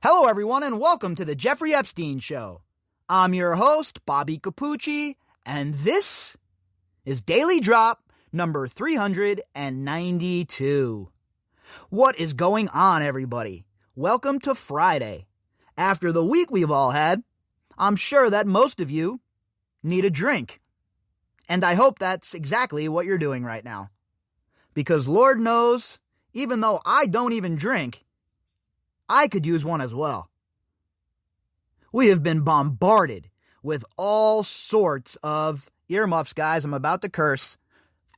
Hello, everyone, and welcome to the Jeffrey Epstein Show. I'm your host, Bobbycapucci, and this is Daily Drop number 392. What is going on, everybody? Welcome to Friday. After the week we've all had, I'm sure that most of you need a drink. And I hope that's exactly what you're doing right now. Because Lord knows, even though I don't even drink, I could use one as well. We have been bombarded with all sorts of earmuffs, guys, I'm about to curse,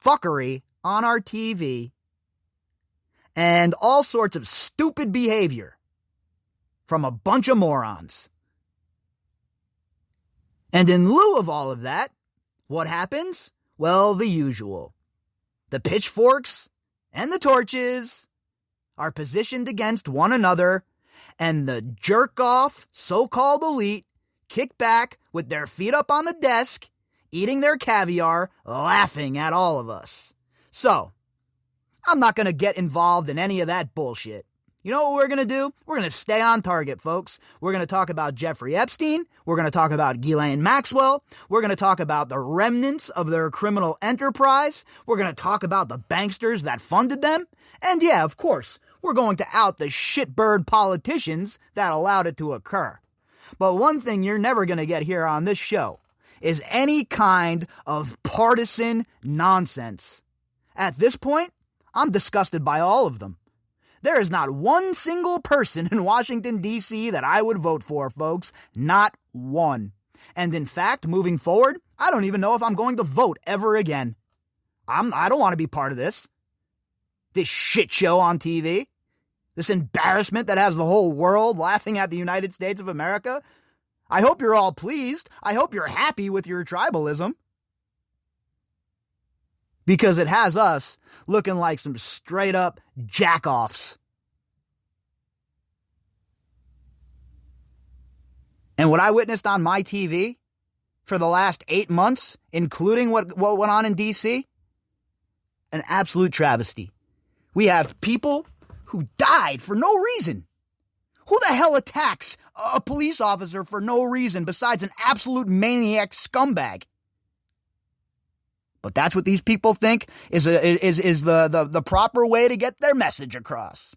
fuckery on our TV, and all sorts of stupid behavior from a bunch of morons. And in lieu of all of that, what happens? Well, the usual. The pitchforks and the torches are positioned against one another, and the jerk-off so-called elite kick back with their feet up on the desk, eating their caviar, laughing at all of us. So, I'm not going to get involved in any of that bullshit. You know what we're going to do? We're going to stay on target, folks. We're going to talk about Jeffrey Epstein. We're going to talk about Ghislaine Maxwell. We're going to talk about the remnants of their criminal enterprise. We're going to talk about the banksters that funded them. And yeah, of course, we're going to out the shitbird politicians that allowed it to occur. But one thing you're never going to get here on this show is any kind of partisan nonsense. At this point, I'm disgusted by all of them. There is not one single person in Washington, D.C. that I would vote for, folks. Not one. And in fact, moving forward, I don't even know if I'm going to vote ever again. I don't want to be part of this. This shit show on TV. This embarrassment that has the whole world laughing at the United States of America. I hope you're all pleased. I hope you're happy with your tribalism. Because it has us looking like some straight-up jack-offs. And what I witnessed on my TV for the last 8 months, including what went on in D.C., an absolute travesty. We have people who died for no reason. Who the hell attacks a police officer for no reason besides an absolute maniac scumbag? But that's what these people think is the proper way to get their message across.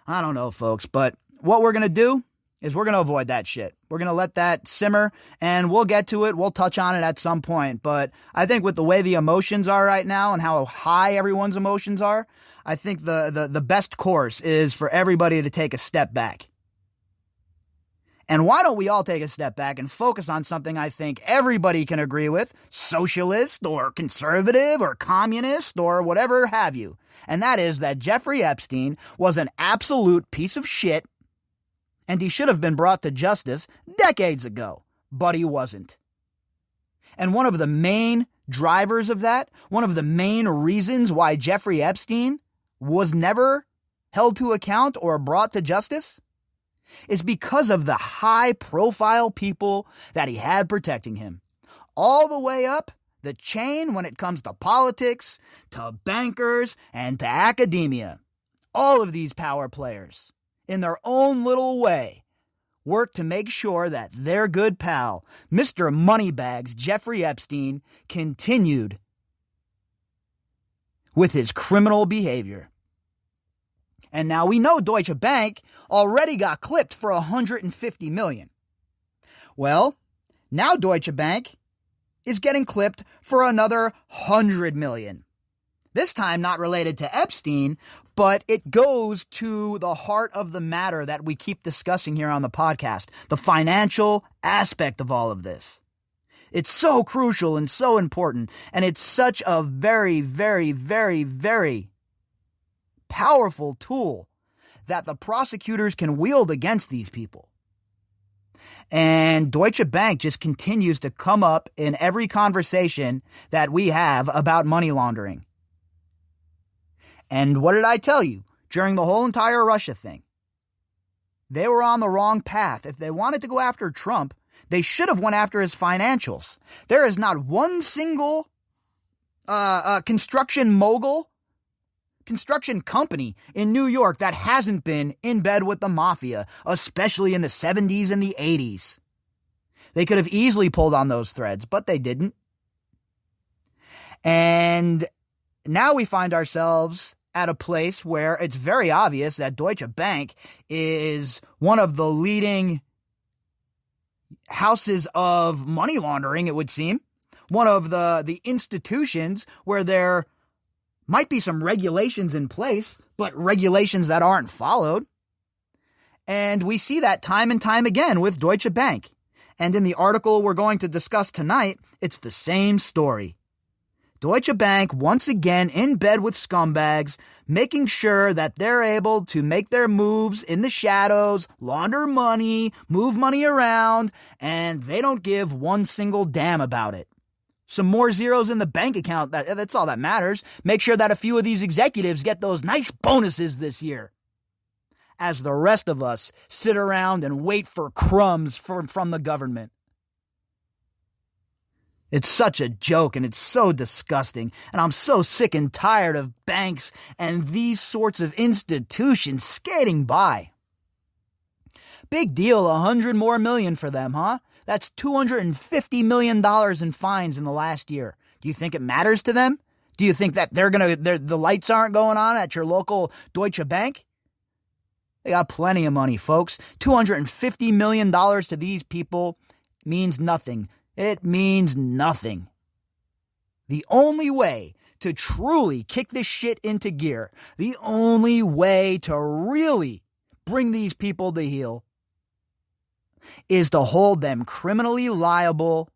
I don't know, folks, but what we're going to do is we're going to avoid that shit. We're going to let that simmer, and we'll get to it. We'll touch on it at some point. But I think with the way the emotions are right now and how high everyone's emotions are, I think the best course is for everybody to take a step back. And why don't we all take a step back and focus on something I think everybody can agree with, socialist or conservative or communist or whatever have you. And that is that Jeffrey Epstein was an absolute piece of shit, and he should have been brought to justice decades ago, but he wasn't. And one of the main drivers of that, one of the main reasons why Jeffrey Epstein was never held to account or brought to justice is because of the high-profile people that he had protecting him. All the way up the chain when it comes to politics, to bankers, and to academia. All of these power players, in their own little way, work to make sure that their good pal, Mr. Moneybags Jeffrey Epstein, continued with his criminal behavior. And now we know Deutsche Bank already got clipped for $150 million. Well, now Deutsche Bank is getting clipped for another $100 million. This time not related to Epstein, but it goes to the heart of the matter that we keep discussing here on the podcast, the financial aspect of all of this. It's so crucial and so important, and it's such a very, very, very, very powerful tool that the prosecutors can wield against these people. And Deutsche Bank just continues to come up in every conversation that we have about money laundering. And what did I tell you during the whole entire Russia thing? They were on the wrong path. If they wanted to go after Trump, they should have went after his financials. There is not one single construction mogul construction company in New York that hasn't been in bed with the mafia, especially in the 70s and the 80s. They could have easily pulled on those threads, but they didn't. And now we find ourselves at a place where it's very obvious that Deutsche Bank is one of the leading houses of money laundering, it would seem. One of the institutions where there might be some regulations in place, but regulations that aren't followed. And we see that time and time again with Deutsche Bank. And in the article we're going to discuss tonight, it's the same story. Deutsche Bank, once again in bed with scumbags, making sure that they're able to make their moves in the shadows, launder money, move money around, and they don't give one single damn about it. Some more zeros in the bank account, that's all that matters. Make sure that a few of these executives get those nice bonuses this year, as the rest of us sit around and wait for crumbs from the government. It's such a joke, and it's so disgusting, and I'm so sick and tired of banks and these sorts of institutions skating by. Big deal, $100 more million for them, huh? That's $250 million in fines in the last year. Do you think it matters to them? Do you think that the lights aren't going on at your local Deutsche Bank? They got plenty of money, folks. $250 million to these people means nothing. It means nothing. The only way to truly kick this shit into gear, the only way to really bring these people to heel, is to hold them criminally liable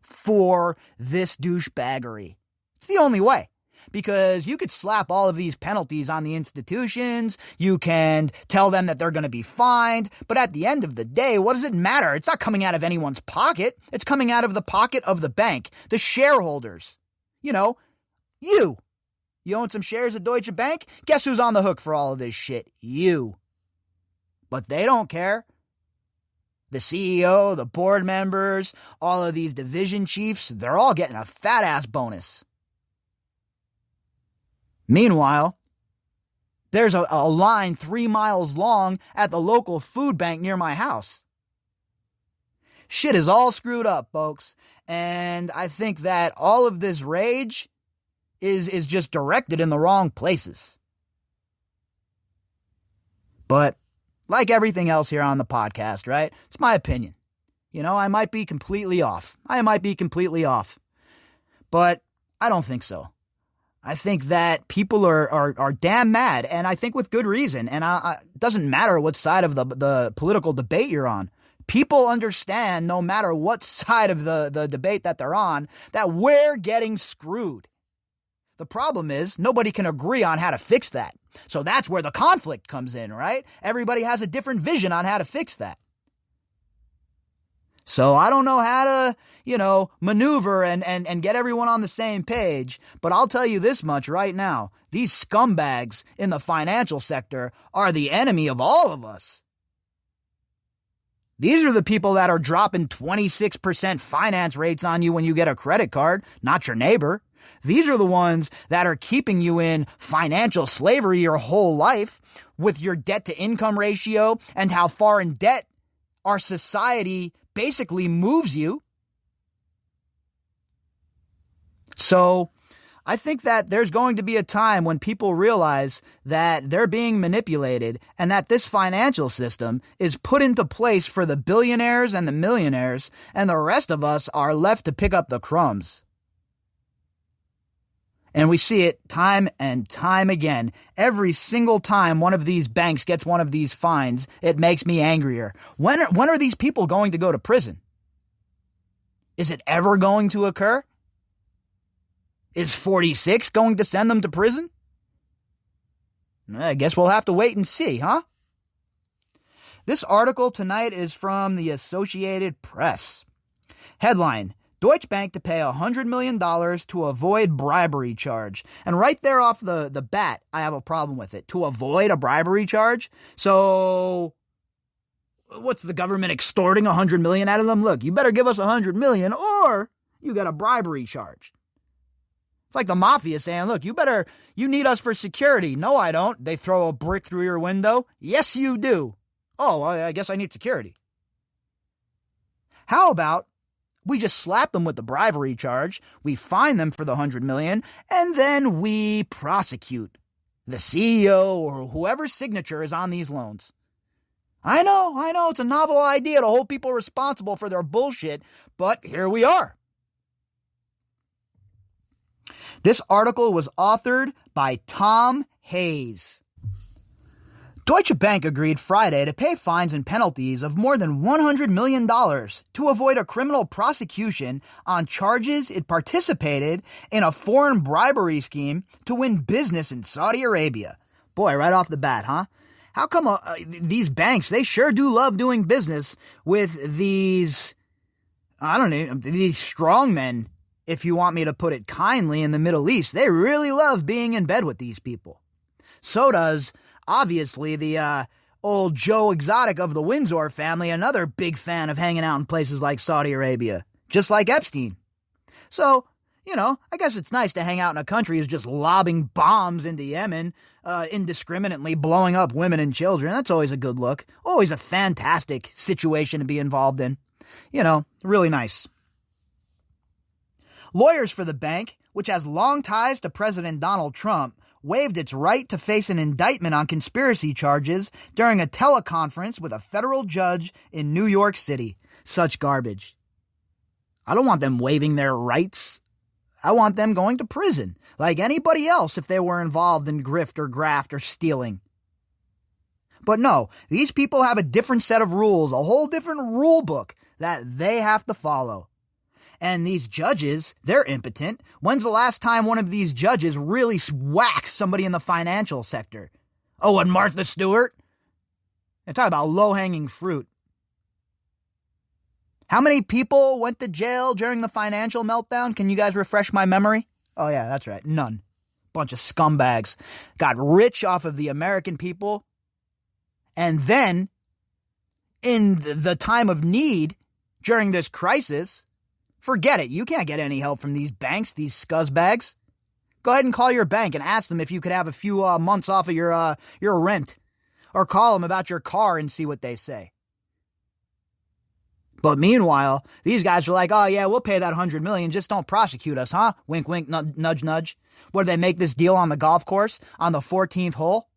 for this douchebaggery. It's the only way. Because you could slap all of these penalties on the institutions, you can tell them that they're going to be fined, but at the end of the day, what does it matter? It's not coming out of anyone's pocket. It's coming out of the pocket of the bank, the shareholders. You know, you. You own some shares at Deutsche Bank? Guess who's on the hook for all of this shit? You. But they don't care. The CEO, the board members, all of these division chiefs, they're all getting a fat-ass bonus. Meanwhile, there's a line 3 miles long at the local food bank near my house. Shit is all screwed up, folks. And I think that all of this rage is just directed in the wrong places. But like everything else here on the podcast, right? It's my opinion. You know, I might be completely off. But I don't think so. I think that people are damn mad, and I think with good reason. And it doesn't matter what side of the political debate you're on. People understand, no matter what side of the debate that they're on, that we're getting screwed. The problem is nobody can agree on how to fix that. So that's where the conflict comes in, right? Everybody has a different vision on how to fix that. So I don't know how to, maneuver and get everyone on the same page. But I'll tell you this much right now. These scumbags in the financial sector are the enemy of all of us. These are the people that are dropping 26% finance rates on you when you get a credit card, not your neighbor. These are the ones that are keeping you in financial slavery your whole life with your debt-to-income ratio and how far in debt our society basically moves you. So I think that there's going to be a time when people realize that they're being manipulated and that this financial system is put into place for the billionaires and the millionaires, and the rest of us are left to pick up the crumbs. And we see it time and time again. Every single time one of these banks gets one of these fines, it makes me angrier. When are these people going to go to prison? Is it ever going to occur? Is 46 going to send them to prison? I guess we'll have to wait and see, huh? This article tonight is from the Associated Press. Headline: Deutsche Bank to pay $100 million to avoid bribery charge. And right there off the bat, I have a problem with it. To avoid a bribery charge? So what's the government extorting $100 million out of them? Look, you better give us $100 million or you got a bribery charge. It's like the mafia saying, look, you need us for security. No, I don't. They throw a brick through your window. Yes, you do. Oh, well, I guess I need security. How about we just slap them with the bribery charge, we fine them for the $100 million, and then we prosecute the CEO or whoever's signature is on these loans. I know, it's a novel idea to hold people responsible for their bullshit, but here we are. This article was authored by Tom Hayes. Deutsche Bank agreed Friday to pay fines and penalties of more than $100 million to avoid a criminal prosecution on charges it participated in a foreign bribery scheme to win business in Saudi Arabia. Boy, right off the bat, huh? How come these banks, they sure do love doing business with these strongmen, if you want me to put it kindly, in the Middle East. They really love being in bed with these people. So does, obviously, the old Joe Exotic of the Windsor family, another big fan of hanging out in places like Saudi Arabia, just like Epstein. So, I guess it's nice to hang out in a country who's just lobbing bombs into Yemen, indiscriminately blowing up women and children. That's always a good look. Always a fantastic situation to be involved in. Really nice. Lawyers for the bank, which has long ties to President Donald Trump, waived its right to face an indictment on conspiracy charges during a teleconference with a federal judge in New York City. Such garbage. I don't want them waiving their rights. I want them going to prison, like anybody else if they were involved in grift or graft or stealing. But no, these people have a different set of rules, a whole different rule book that they have to follow. And these judges, they're impotent. When's the last time one of these judges really whacks somebody in the financial sector? Oh, and Martha Stewart? They're talking about low-hanging fruit. How many people went to jail during the financial meltdown? Can you guys refresh my memory? Oh, yeah, that's right. None. Bunch of scumbags. Got rich off of the American people. And then, in the time of need, during this crisis, forget it. You can't get any help from these banks, these scuzzbags. Go ahead and call your bank and ask them if you could have a few months off of your rent. Or call them about your car and see what they say. But meanwhile, these guys are like, oh yeah, we'll pay that $100 million, just don't prosecute us, huh? Wink, wink, nudge, nudge. What, did they make this deal on the golf course on the 14th hole?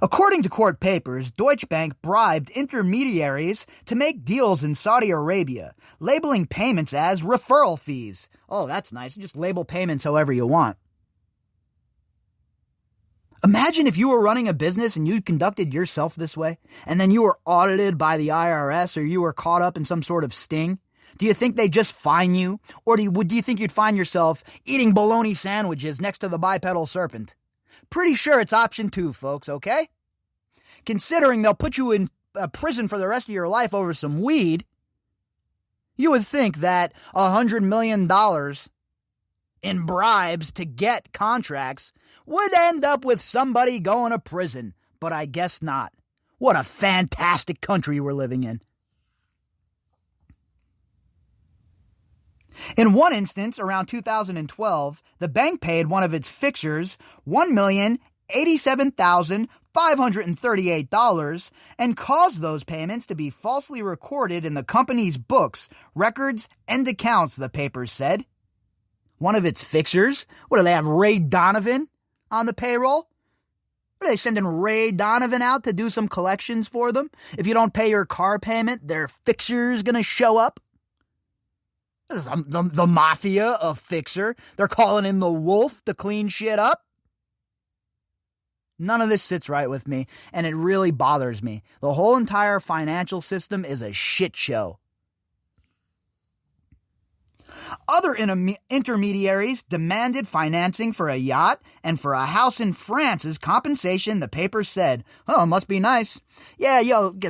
According to court papers, Deutsche Bank bribed intermediaries to make deals in Saudi Arabia, labeling payments as referral fees. Oh, that's nice. You just label payments however you want. Imagine if you were running a business and you conducted yourself this way, and then you were audited by the IRS or you were caught up in some sort of sting. Do you think they'd just fine you? Or do you think you'd find yourself eating bologna sandwiches next to the bipedal serpent? Pretty sure it's option 2, folks, okay? Considering they'll put you in prison for the rest of your life over some weed, you would think that $100 million in bribes to get contracts would end up with somebody going to prison, but I guess not. What a fantastic country we're living in. In one instance, around 2012, the bank paid one of its fixers $1,087,538 and caused those payments to be falsely recorded in the company's books, records, and accounts, the papers said. One of its fixers? What, do they have Ray Donovan on the payroll? Are they sending Ray Donovan out to do some collections for them? If you don't pay your car payment, their fixer's going to show up? This is the mafia of fixer. They're calling in the wolf to clean shit up. None of this sits right with me, and it really bothers me. The whole entire financial system is a shit show. Other intermediaries demanded financing for a yacht and for a house in France as compensation, the paper said. Oh, must be nice. Yeah,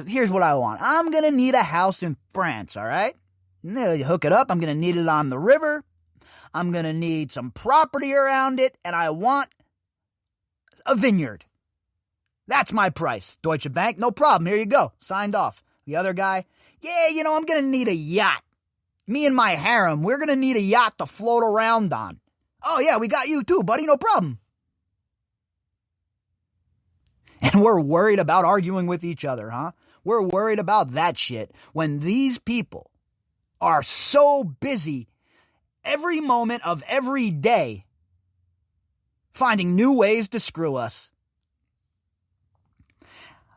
here's what I want. I'm going to need a house in France, all right? You hook it up. I'm going to need it on the river. I'm going to need some property around it, and I want a vineyard. That's my price. Deutsche Bank, no problem. Here you go. Signed off. The other guy, I'm going to need a yacht. Me and my harem, we're going to need a yacht to float around on. Oh yeah, we got you too, buddy, no problem. And we're worried about arguing with each other, huh? We're worried about that shit when these people are so busy every moment of every day finding new ways to screw us.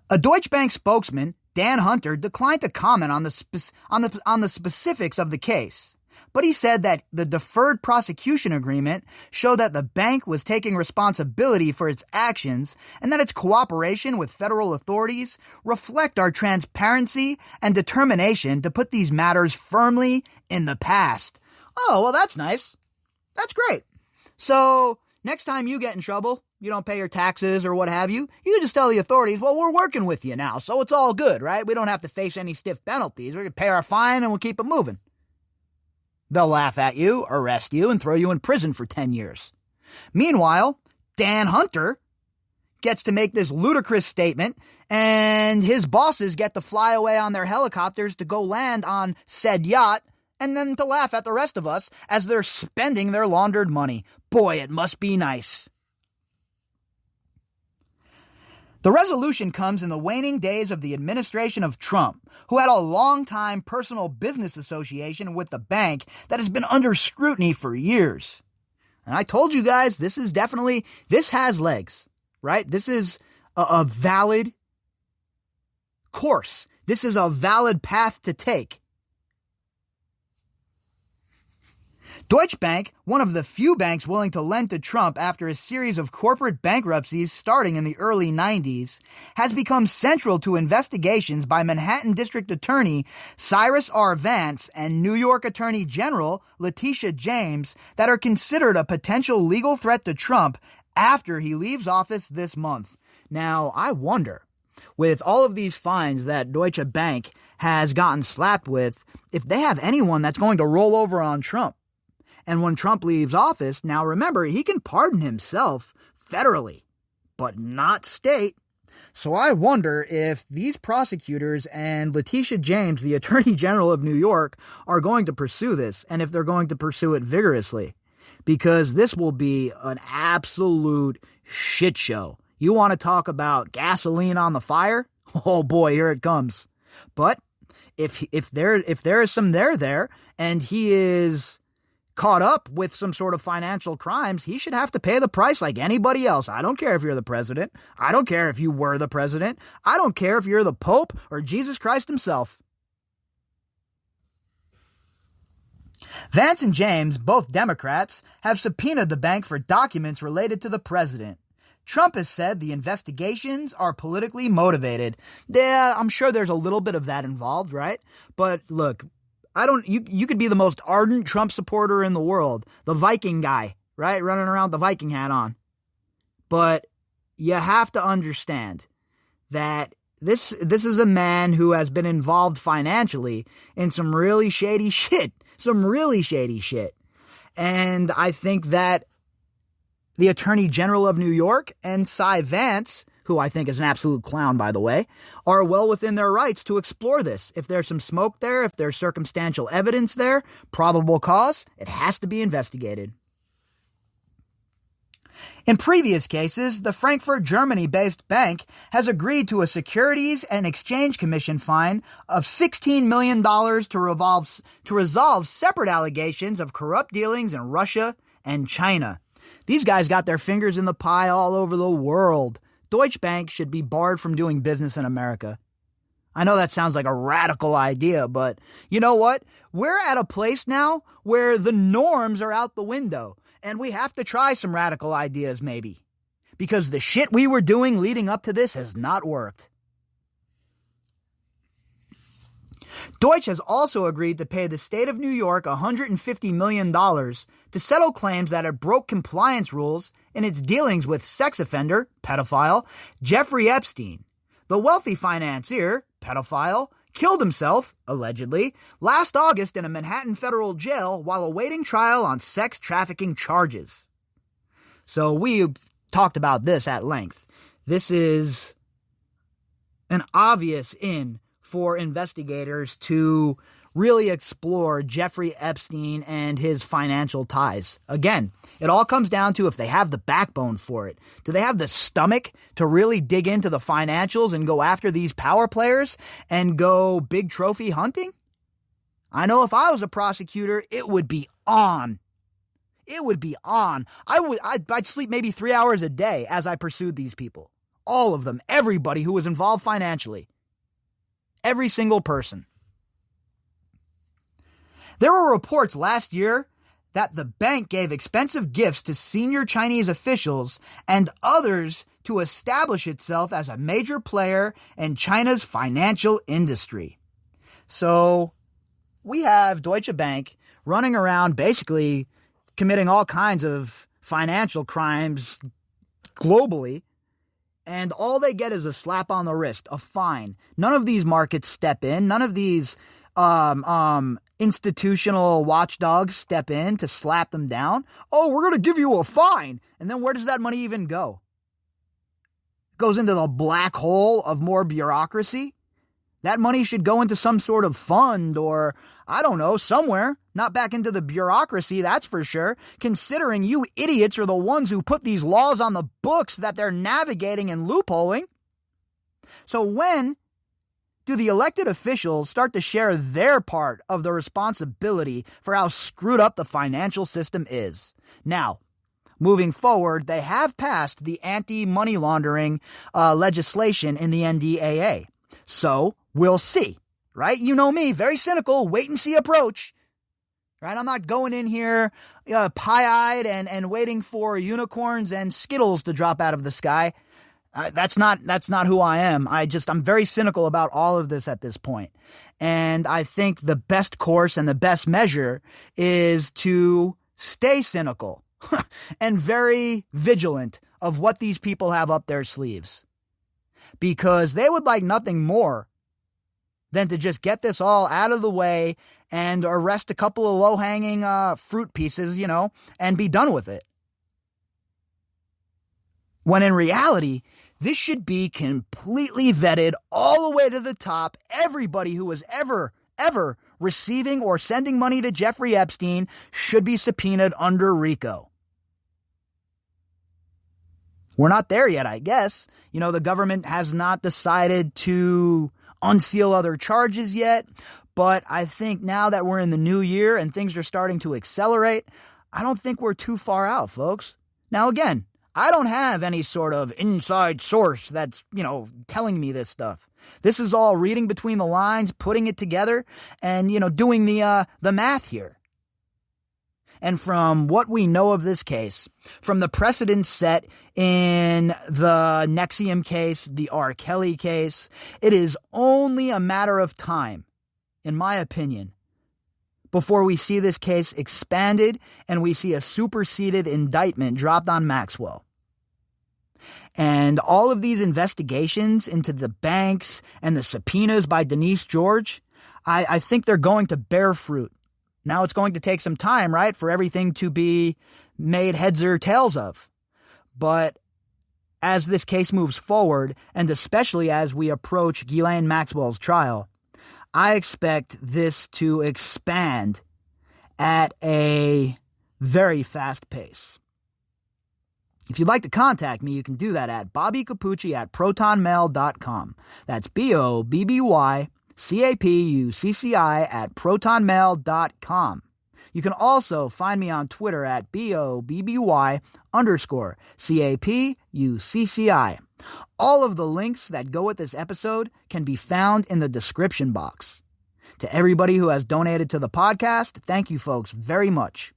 A Deutsche Bank spokesman, Dan Hunter, declined to comment on the specifics of the case, but he said that the deferred prosecution agreement showed that the bank was taking responsibility for its actions and that its cooperation with federal authorities reflect our transparency and determination to put these matters firmly in the past. Oh, well, that's nice. That's great. So next time you get in trouble, you don't pay your taxes or what have you, you just tell the authorities, well, we're working with you now, so it's all good, right? We don't have to face any stiff penalties. We're going to pay our fine and we'll keep it moving. They'll laugh at you, arrest you, and throw you in prison for 10 years. Meanwhile, Dan Hunter gets to make this ludicrous statement, and his bosses get to fly away on their helicopters to go land on said yacht, and then to laugh at the rest of us as they're spending their laundered money. Boy, it must be nice. The resolution comes in the waning days of the administration of Trump, who had a long-time personal business association with the bank that has been under scrutiny for years. And I told you guys, this has legs, right? This is a valid course. This is a valid path to take. Deutsche Bank, one of the few banks willing to lend to Trump after a series of corporate bankruptcies starting in the early 90s, has become central to investigations by Manhattan District Attorney Cyrus R. Vance and New York Attorney General Letitia James that are considered a potential legal threat to Trump after he leaves office this month. Now, I wonder, with all of these fines that Deutsche Bank has gotten slapped with, if they have anyone that's going to roll over on Trump. And when Trump leaves office, now remember, he can pardon himself federally, but not state. So I wonder if these prosecutors and Letitia James, the Attorney General of New York, are going to pursue this, and if they're going to pursue it vigorously, because this will be an absolute shit show. You want to talk about gasoline on the fire? Oh boy, here it comes. But if there is some there, and he is caught up with some sort of financial crimes, he should have to pay the price like anybody else. I don't care if you're the president. I don't care if you were the president. I don't care if you're the Pope or Jesus Christ himself. Vance and James, both Democrats, have subpoenaed the bank for documents related to the president. Trump has said the investigations are politically motivated. Yeah, I'm sure there's a little bit of that involved, right? But look, you could be the most ardent Trump supporter in the world, the Viking guy, right? Running around with the Viking hat on. But you have to understand that this is a man who has been involved financially in some really shady shit. And I think that the Attorney General of New York and Cy Vance, who I think is an absolute clown, by the way, are well within their rights to explore this. If there's some smoke there, if there's circumstantial evidence there, probable cause, it has to be investigated. In previous cases, the Frankfurt, Germany-based bank has agreed to a Securities and Exchange Commission fine of $16 million to resolve separate allegations of corrupt dealings in Russia and China. These guys got their fingers in the pie all over the world. Deutsche Bank should be barred from doing business in America. I know that sounds like a radical idea, but you know what? We're at a place now where the norms are out the window, and we have to try some radical ideas maybe, because the shit we were doing leading up to this has not worked. Deutsche has also agreed to pay the state of New York $150 million to settle claims that it broke compliance rules in its dealings with sex offender, pedophile, Jeffrey Epstein. The wealthy financier, pedophile, killed himself, allegedly, last August in a Manhattan federal jail while awaiting trial on sex trafficking charges. So we talked about this at length. This is an obvious in for investigators to really explore Jeffrey Epstein and his financial ties. Again, it all comes down to if they have the backbone for it. Do they have the stomach to really dig into the financials and go after these power players and go big trophy hunting? I know if I was a prosecutor, it would be on. It would be on. I'd sleep maybe 3 hours a day as I pursued these people. All of them, everybody who was involved financially. Every single person. There were reports last year that the bank gave expensive gifts to senior Chinese officials and others to establish itself as a major player in China's financial industry. So we have Deutsche Bank running around basically committing all kinds of financial crimes globally, and all they get is a slap on the wrist, a fine. None of these markets step in. None of these institutional watchdogs step in to slap them down. Oh, we're going to give you a fine. And then where does that money even go? It goes into the black hole of more bureaucracy. That money should go into some sort of fund or, I don't know, somewhere. Not back into the bureaucracy, that's for sure, considering you idiots are the ones who put these laws on the books that they're navigating and loopholing. So when do the elected officials start to share their part of the responsibility for how screwed up the financial system is? Now, moving forward, they have passed the anti-money laundering legislation in the NDAA. So we'll see, right? You know me, very cynical, wait and see approach. Right? I'm not going in here pie-eyed and waiting for unicorns and Skittles to drop out of the sky. That's not who I am. I'm very cynical about all of this at this point. And I think the best course and the best measure is to stay cynical and very vigilant of what these people have up their sleeves. Because they would like nothing more than to just get this all out of the way and arrest a couple of low-hanging fruit pieces, and be done with it. When in reality, this should be completely vetted all the way to the top. Everybody who was ever receiving or sending money to Jeffrey Epstein should be subpoenaed under RICO. We're not there yet, I guess. The government has not decided to unseal other charges yet. But I think now that we're in the new year and things are starting to accelerate, I don't think we're too far out, folks. Now, again, I don't have any sort of inside source that's, telling me this stuff. This is all reading between the lines, putting it together, and, doing the math here. And from what we know of this case, from the precedent set in the Nexium case, the R. Kelly case, it is only a matter of time, in my opinion, before we see this case expanded and we see a superseded indictment dropped on Maxwell. And all of these investigations into the banks and the subpoenas by Denise George, I think they're going to bear fruit. Now it's going to take some time, right, for everything to be made heads or tails of. But as this case moves forward, and especially as we approach Ghislaine Maxwell's trial, I expect this to expand at a very fast pace. If you'd like to contact me, you can do that at bobbycapucci@protonmail.com. That's BOBBYCAPUCCI@protonmail.com. You can also find me on Twitter at BOBBY_CAPUCCI. All of the links that go with this episode can be found in the description box. To everybody who has donated to the podcast, thank you folks very much.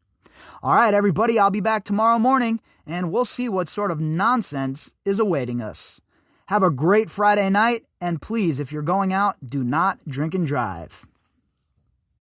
All right, everybody, I'll be back tomorrow morning, and we'll see what sort of nonsense is awaiting us. Have a great Friday night, and please, if you're going out, do not drink and drive.